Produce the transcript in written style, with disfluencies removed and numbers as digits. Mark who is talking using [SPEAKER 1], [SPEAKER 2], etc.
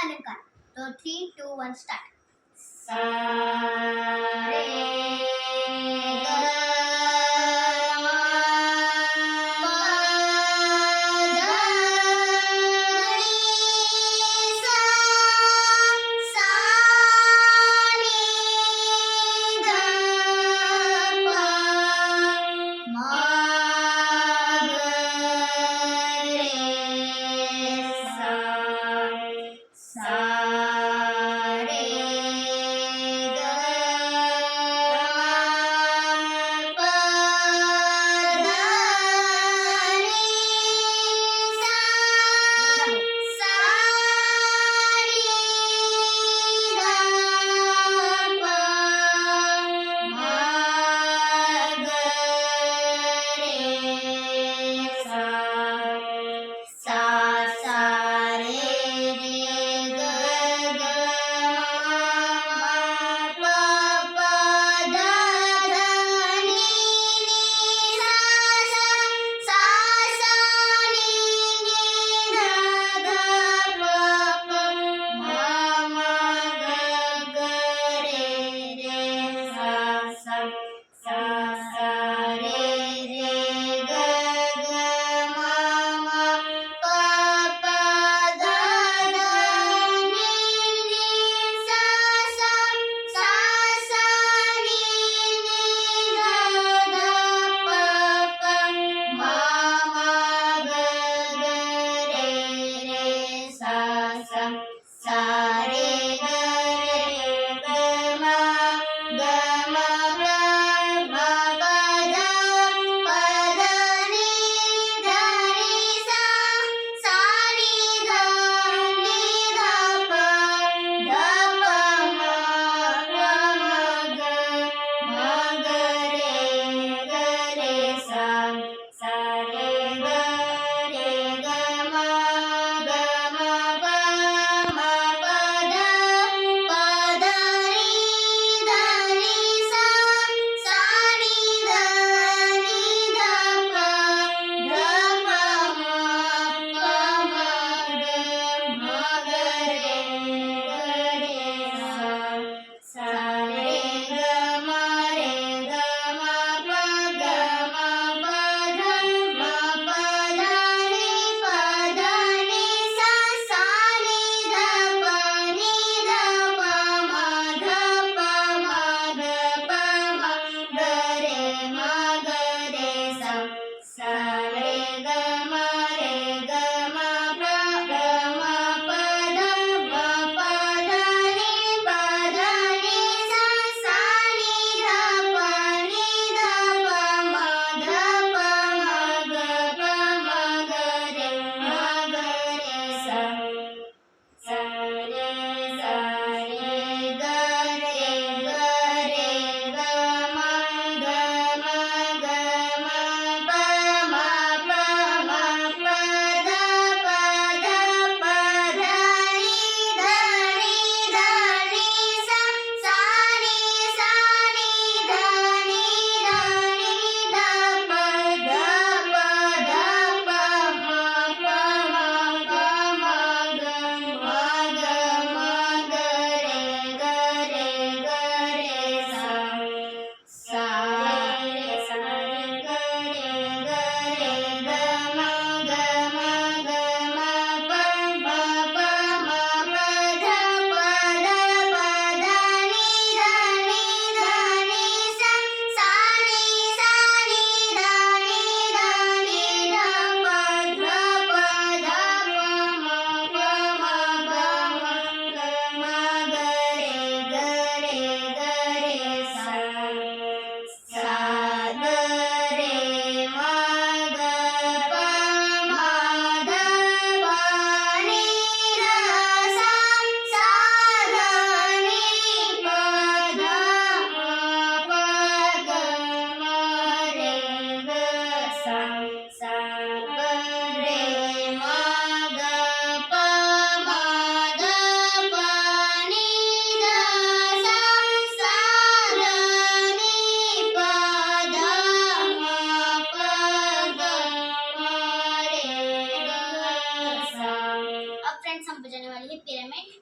[SPEAKER 1] अलंकार. So 3, 2, 1 start. सा रे ग म प ध नी सा सा नी ध प म ग रे सा सा रे ग म प ध नी सा सा नी ध प म ग रे सा सा सा रे रे ग ग म प प ध ध नी नी सा सा सा सा नी नी ध ध प प म म ग ग रे रे सा सा सा सा रे रे ग ग म म प प ध ध नी नी सा सा सा सा नी नी ध ध प प म म ग ग रे रे सा सा सा रे ग रे ग म ग म प म प ध नी ध नी सा सा नी ध नी ध प ध प म ग ग रे सा सा रे ग रे ग म ग म प म प पेमेंट